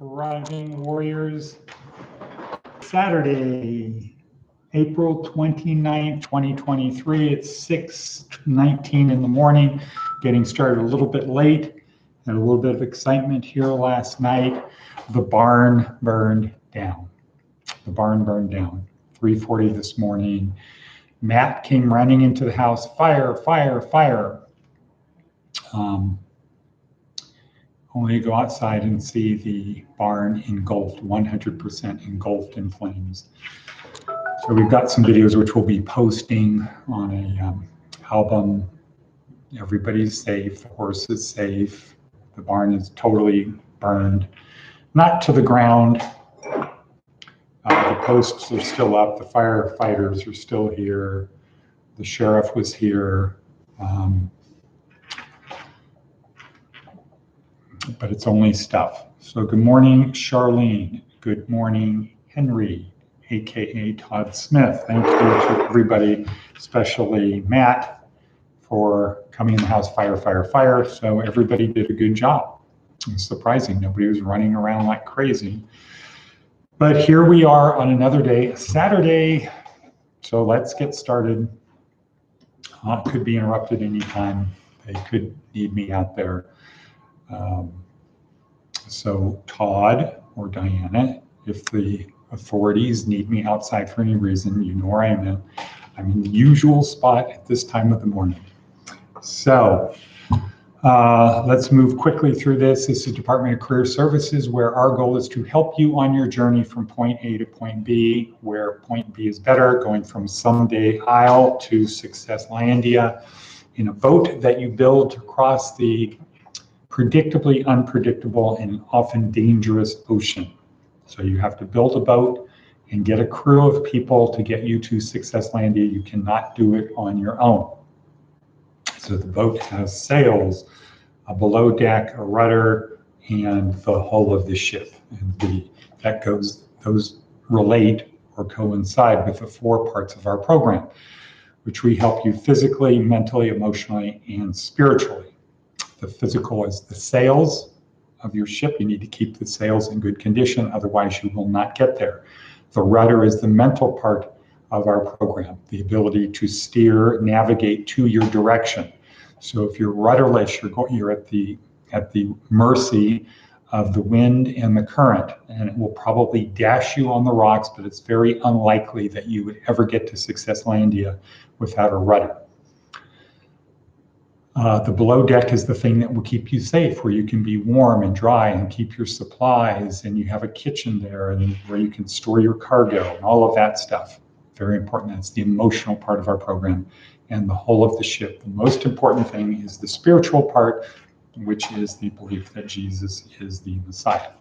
Thriving Warriors. Saturday, April 29th, 2023. It's 6:19 in the morning, getting started a little bit late. Had a little bit of excitement here last night. The barn burned down. The barn burned down. 3:40 this morning. Matt came running into the house. Fire, fire, fire. Only to go outside and see the barn engulfed, 100% engulfed in flames. So we've got some videos which we'll be posting on a album. Everybody's safe, the horse is safe, the barn is totally burned. Not to the ground. The posts are still up, the firefighters are still here, the sheriff was here. But it's only stuff. So good morning, Charlene. Good morning, Henry, AKA Todd Smith. Thank you to everybody, especially Matt, for coming in the house, fire, fire, fire. So everybody did a good job. It's surprising, nobody was running around like crazy. But here we are on another day, Saturday. So let's get started. It could be interrupted anytime. They could need me out there. So Todd or Diana, if the authorities need me outside for any reason, you know where I am. I'm in the usual spot at this time of the morning. So let's move quickly through this. This is Department of Career Services, where our goal is to help you on your journey from point A to point B, where point B is better, going from Someday Isle to Successlandia in a boat that you build to cross the predictably unpredictable and often dangerous ocean. So you have to build a boat and get a crew of people to get you to Successlandia. You cannot do it on your own. So the boat has sails, a below deck, a rudder, and the hull of the ship. And those relate or coincide with the 4 parts of our program, which we help you physically, mentally, emotionally, and spiritually. The physical is the sails of your ship. You need to keep the sails in good condition, otherwise you will not get there. The rudder is the mental part of our program, the ability to steer, navigate to your direction. So if you're rudderless, you're at the mercy of the wind and the current, and it will probably dash you on the rocks, but it's very unlikely that you would ever get to Successlandia without a rudder. The below deck is the thing that will keep you safe, where you can be warm and dry and keep your supplies, and you have a kitchen there and where you can store your cargo and all of that stuff. Very important. That's the emotional part of our program. And the whole of the ship. The most important thing is the spiritual part, which is the belief that Jesus is the Messiah.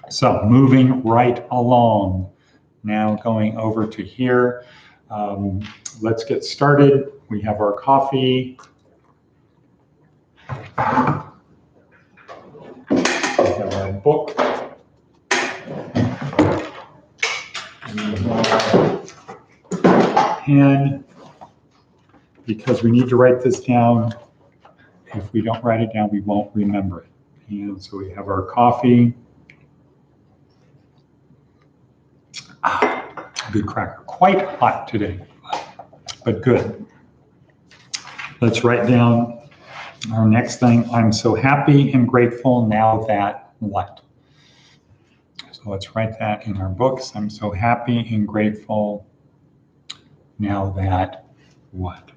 So moving right along, now going over to here. Let's get started. We have our coffee. We have our book. And we have our pen, because we need to write this down. If we don't write it down, we won't remember it. And so we have our coffee. Good cracker. Quite hot today, but good. Let's write down our next thing. I'm so happy and grateful now that what? So let's write that in our books. I'm so happy and grateful now that what?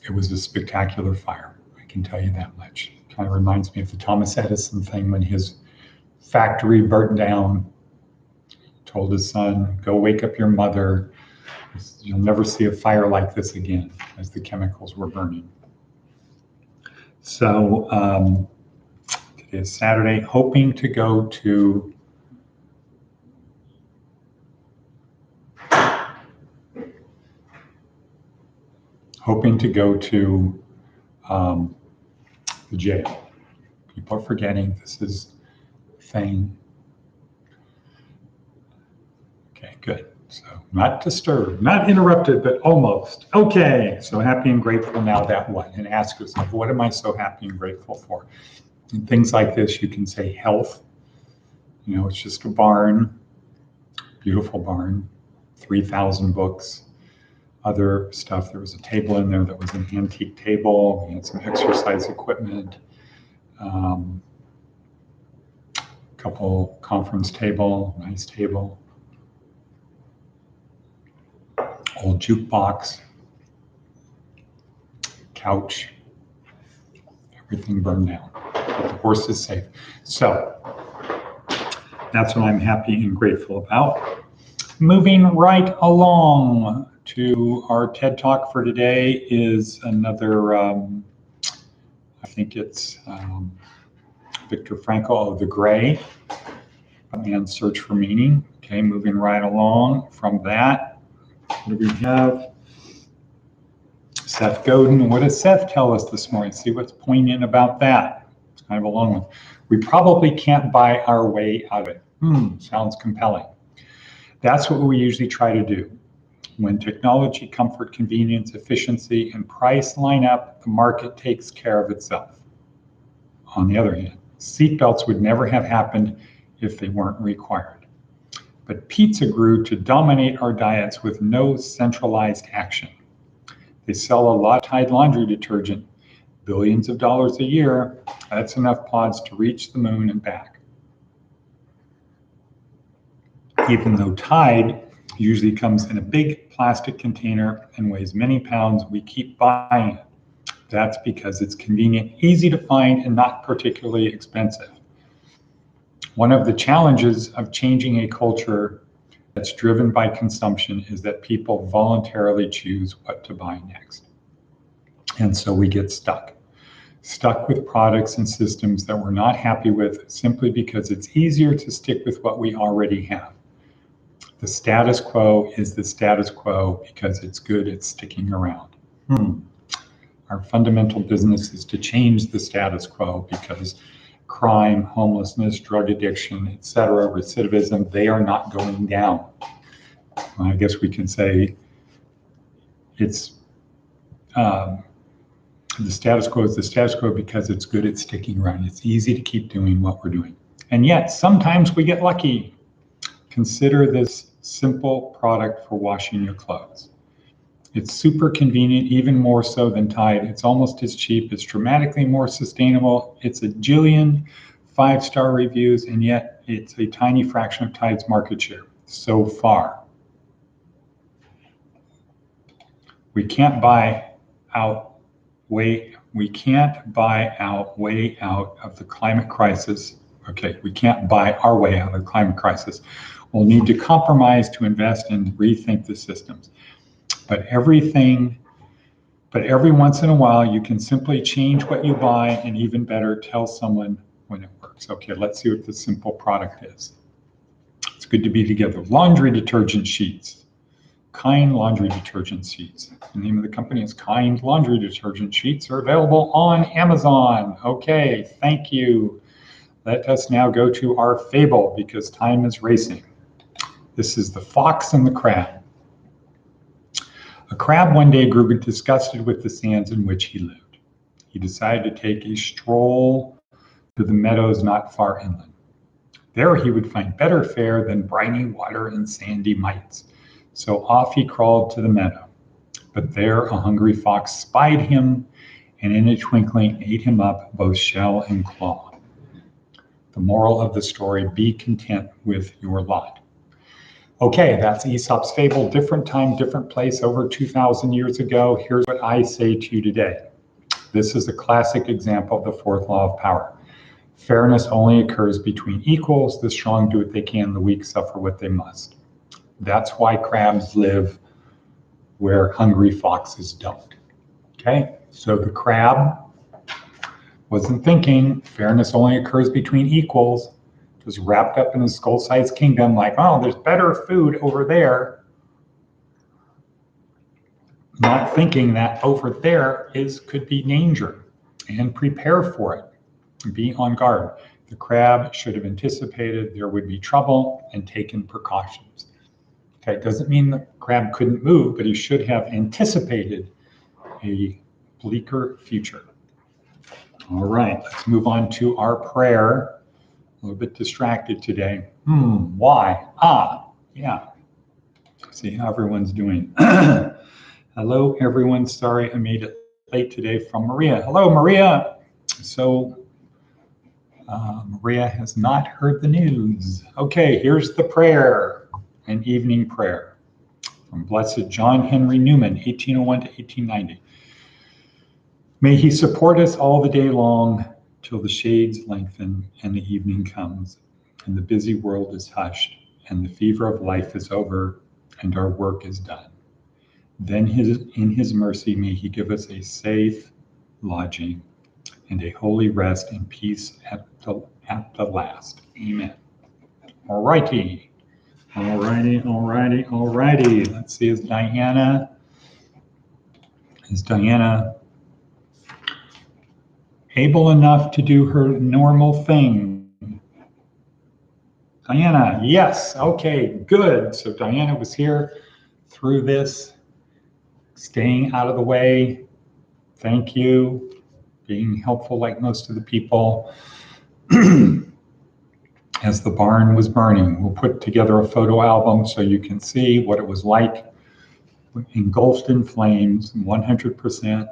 It was a spectacular fire, I can tell you that much. Kind of reminds me of the Thomas Edison thing when his factory burnt down. He told his son, go wake up your mother. You'll never see a fire like this again, as the chemicals were burning. So today is Saturday, hoping to go to the jail. People are forgetting this is a thing. Okay, good. So not disturbed, not interrupted, but almost. Okay, so happy and grateful now that what? And ask yourself, what am I so happy and grateful for? And things like this, you can say health. You know, it's just a barn, beautiful barn, 3,000 books. Other stuff, there was a table in there that was an antique table. We had some exercise equipment, couple conference table, nice table, old jukebox, couch, everything burned down, but the horse is safe. So that's what I'm happy and grateful about. Moving right along to our TED Talk for today is another, I think it's Viktor Frankl, The Gray, Man's Search for Meaning. Okay, moving right along from that, what do we have? Seth Godin. What does Seth tell us this morning? See what's poignant about that. It's kind of a long one. We probably can't buy our way out of it. Sounds compelling. That's what we usually try to do. When technology, comfort, convenience, efficiency, and price line up, the market takes care of itself. On the other hand, seatbelts would never have happened if they weren't required. But pizza grew to dominate our diets with no centralized action. They sell a lot of Tide laundry detergent, billions of dollars a year. That's enough pods to reach the moon and back. Even though Tide usually comes in a big plastic container and weighs many pounds, we keep buying it. That's because it's convenient, easy to find, and not particularly expensive. One of the challenges of changing a culture that's driven by consumption is that people voluntarily choose what to buy next. And so we get stuck with products and systems that we're not happy with simply because it's easier to stick with what we already have. The status quo is the status quo because it's good at sticking around. Our fundamental business is to change the status quo because crime, homelessness, drug addiction, etc., recidivism, they are not going down. I guess we can say it's the status quo is the status quo because it's good at sticking around. It's easy to keep doing what we're doing. And yet, sometimes we get lucky. Consider this simple product for washing your clothes. It's super convenient, even more so than Tide. It's almost as cheap. It's dramatically more sustainable. It's a jillion 5-star reviews, and yet it's a tiny fraction of Tide's market share so far. We can't buy our way out of the climate crisis. Okay, we can't buy our way out of the climate crisis. We'll need to compromise to invest and rethink the systems. But every once in a while, you can simply change what you buy, and even better, tell someone when it works. Okay, let's see what the simple product is. It's good to be together. Laundry detergent sheets. Kind laundry detergent sheets. The name of the company is Kind Laundry Detergent Sheets. Are available on Amazon. Okay, thank you. Let us now go to our fable because time is racing. This is the fox and the crab. A crab one day grew disgusted with the sands in which he lived. He decided to take a stroll to the meadows not far inland. There he would find better fare than briny water and sandy mites. So off he crawled to the meadow. But there a hungry fox spied him, and in a twinkling ate him up, both shell and claw. The moral of the story, be content with your lot. Okay, that's Aesop's fable, different time, different place, over 2,000 years ago. Here's what I say to you today. This is a classic example of the fourth law of power. Fairness only occurs between equals. The strong do what they can, the weak suffer what they must. That's why crabs live where hungry foxes don't. Okay, so the crab wasn't thinking fairness only occurs between equals. Was wrapped up in his skull-sized kingdom like, oh, there's better food over there. Not thinking that over there could be danger, and prepare for it. Be on guard. The crab should have anticipated there would be trouble and taken precautions. Okay, it doesn't mean the crab couldn't move, but he should have anticipated a bleaker future. All right, let's move on to our prayer. A little bit distracted today. Why? Yeah. See how everyone's doing. Hello, everyone. Sorry I made it late today from Maria. Hello, Maria. So Maria has not heard the news. Okay, here's the prayer, an evening prayer from Blessed John Henry Newman, 1801 to 1890. May he support us all the day long till the shades lengthen and the evening comes and the busy world is hushed and the fever of life is over and our work is done. Then in his mercy may he give us a safe lodging and a holy rest and peace at the last. Amen. All righty. Let's see, is Diana able enough to do her normal thing? Diana, yes. Okay, good. So Diana was here through this, staying out of the way. Thank you. Being helpful like most of the people. As the barn was burning, we'll put together a photo album so you can see what it was like engulfed in flames, 100%.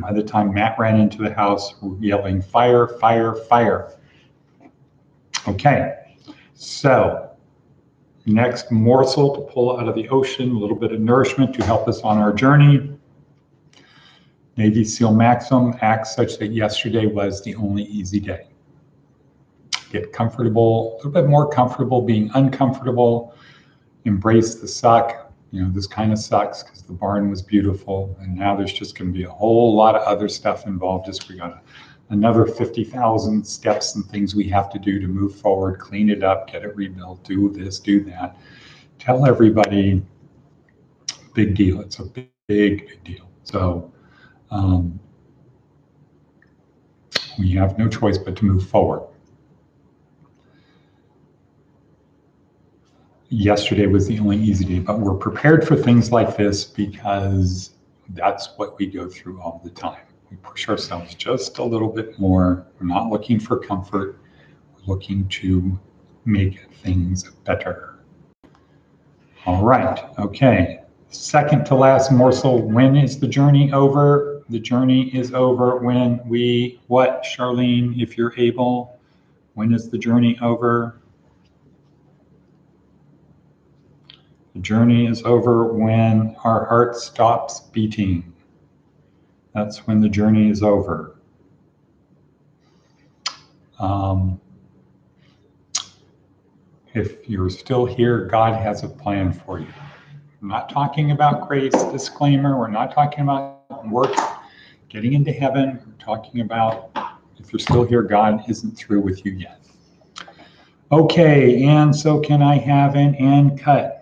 By the time Matt ran into the house, we're yelling, fire, fire, fire. Okay, so next morsel to pull out of the ocean, a little bit of nourishment to help us on our journey. Navy SEAL Maxim acts such that yesterday was the only easy day. Get comfortable, a little bit more comfortable being uncomfortable, embrace the suck. You know, this kind of sucks because the barn was beautiful and now there's just going to be a whole lot of other stuff involved. Just we got another 50,000 steps and things we have to do to move forward, clean it up, get it rebuilt, do this, do that. Tell everybody, big deal. It's a big deal. So we have no choice but to move forward. Yesterday was the only easy day, but we're prepared for things like this because that's what we go through all the time. We push ourselves just a little bit more. We're not looking for comfort. We're looking to make things better. All right, okay. Second to last morsel, when is the journey over? The journey is over when we, what, Charlene, if you're able, when is the journey over? The journey is over when our heart stops beating. That's when the journey is over. If you're still here, God has a plan for you. I'm not talking about grace, disclaimer. We're not talking about work, getting into heaven. We're talking about if you're still here, God isn't through with you yet. Okay, and so can I have an and cut?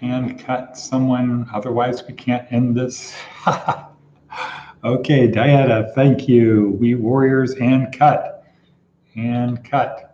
And cut someone, otherwise we can't end this. Okay, Diana, thank you. We warriors and cut. And cut.